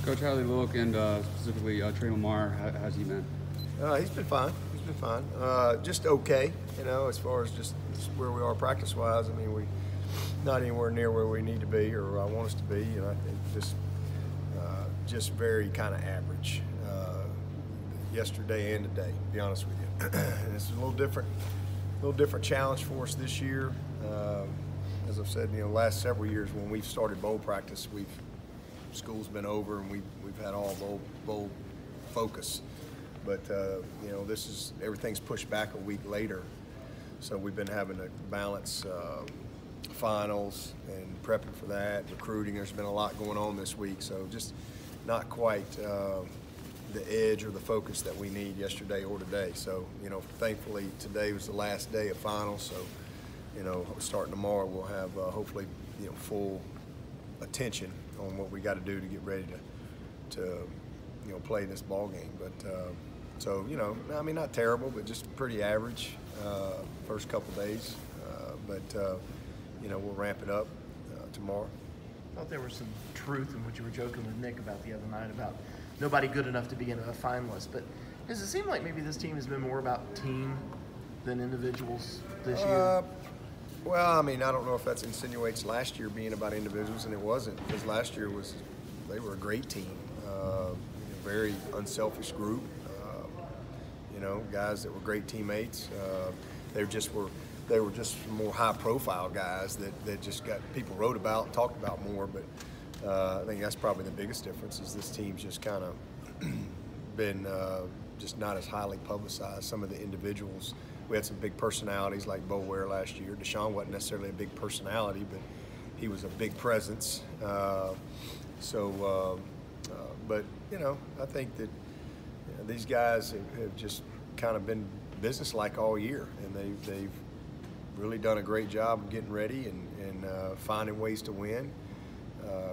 Coach, how do they look, and specifically Trey Lamar, how's he been? He's been fine. He's been fine. Just okay, as far as just where we are practice-wise. I mean, we not anywhere near where we need to be or I want us to be. I think just very kind of average yesterday and today, to be honest with you. And it's a little different challenge for us this year. As I've said, last several years when we've started bowl practice, school's been over and we've had all bowl focus. But everything's pushed back a week later, so we've been having to balance finals and prepping for that, recruiting. There's been a lot going on this week, so just not quite the edge or the focus that we need yesterday or today. So thankfully today was the last day of finals, so starting tomorrow we'll have hopefully full attention on what we got to do to get ready to play this ball game. But so I mean, not terrible, but just pretty average first couple days. But we'll ramp it up tomorrow. I thought there was some truth in what you were joking with Nick about the other night about nobody good enough to be a finalist. But does it seem like maybe this team has been more about team than individuals this year? Well, I mean, I don't know if that insinuates last year being about individuals, and it wasn't, because last year they were a great team, very unselfish group, guys that were great teammates. They were just more high-profile guys that just got people wrote about and talked about more. But I think that's probably the biggest difference, is this team's just kind of been just not as highly publicized. Some of the individuals. We had some big personalities like Bo Ware last year. Deshaun wasn't necessarily a big personality, but he was a big presence. But I think that these guys have just kind of been businesslike all year, and they've really done a great job of getting ready and finding ways to win,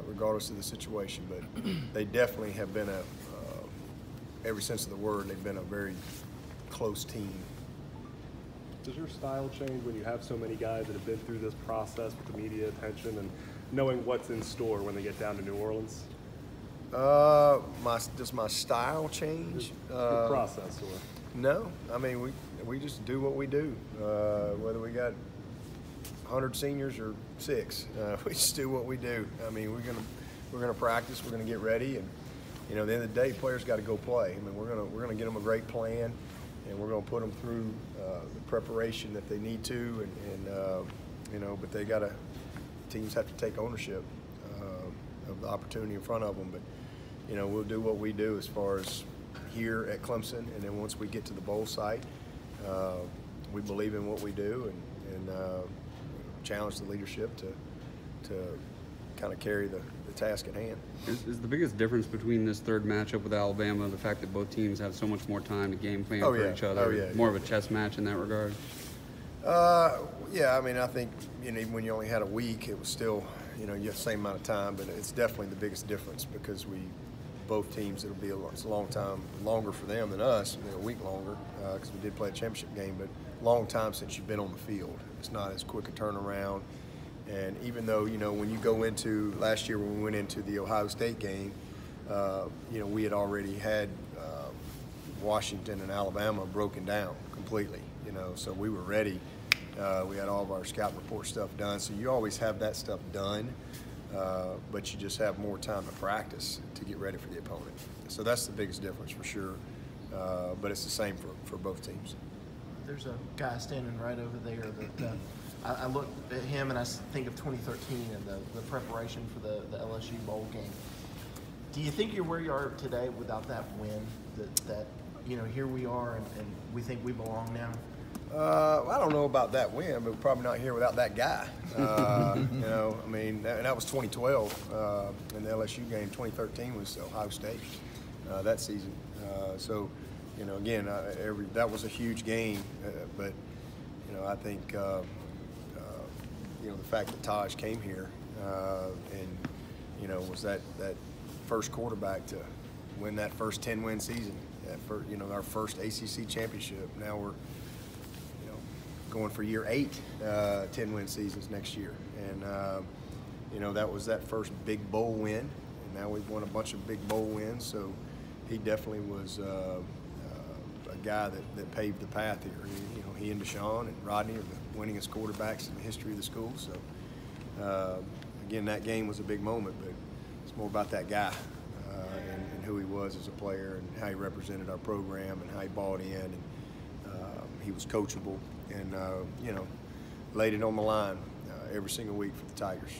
regardless of the situation. But they definitely have been every sense of the word, they've been a very close team. Does your style change when you have so many guys that have been through this process with the media attention and knowing what's in store when they get down to New Orleans? Does my style change? Your process, or? No, I mean we just do what we do. Whether we got 100 seniors or 6, we just do what we do. I mean, we're gonna practice, we're gonna get ready, and at the end of the day, players got to go play. I mean, we're gonna get them a great plan, and we're going to put them through the preparation that they need to, but teams have to take ownership of the opportunity in front of them. But we'll do what we do as far as here at Clemson, and then once we get to the bowl site, we believe in what we do and challenge the leadership to kind of carry the task at hand. Is the biggest difference between this third matchup with Alabama the fact that both teams have so much more time to game plan for each other? Oh, yeah. More of a chess match in that regard? Yeah, I mean, I think even when you only had a week, it was still you have the same amount of time, but it's definitely the biggest difference because both teams, it'll be a long time longer for them than us, a week longer, because we did play a championship game, but long time since you've been on the field. It's not as quick a turnaround. And even though, when you go into last year when we went into the Ohio State game, we had already had Washington and Alabama broken down completely, so we were ready. We had all of our scout report stuff done, so you always have that stuff done, but you just have more time to practice to get ready for the opponent. So that's the biggest difference for sure, but it's the same for both teams. There's a guy standing right over there that I look at him and I think of 2013 and the preparation for the LSU bowl game. Do you think you're where you are today without that win? That here we are and we think we belong now? I don't know about that win, but we're probably not here without that guy. I mean, and that was 2012 in the LSU game. 2013 was Ohio State that season. Again, that was a huge game, but I think the fact that Taj came here and was that first quarterback to win that first 10-win season, our first ACC championship. Now we're going for year 8, 10-win seasons next year, and that was that first big bowl win, now we've won a bunch of big bowl wins, so he definitely was a guy that paved the path here. He and Deshaun and Rodney are the winningest quarterbacks in the history of the school. So, again, that game was a big moment, but it's more about that guy and who he was as a player and how he represented our program and how he bought in. And he was coachable and, laid it on the line every single week for the Tigers.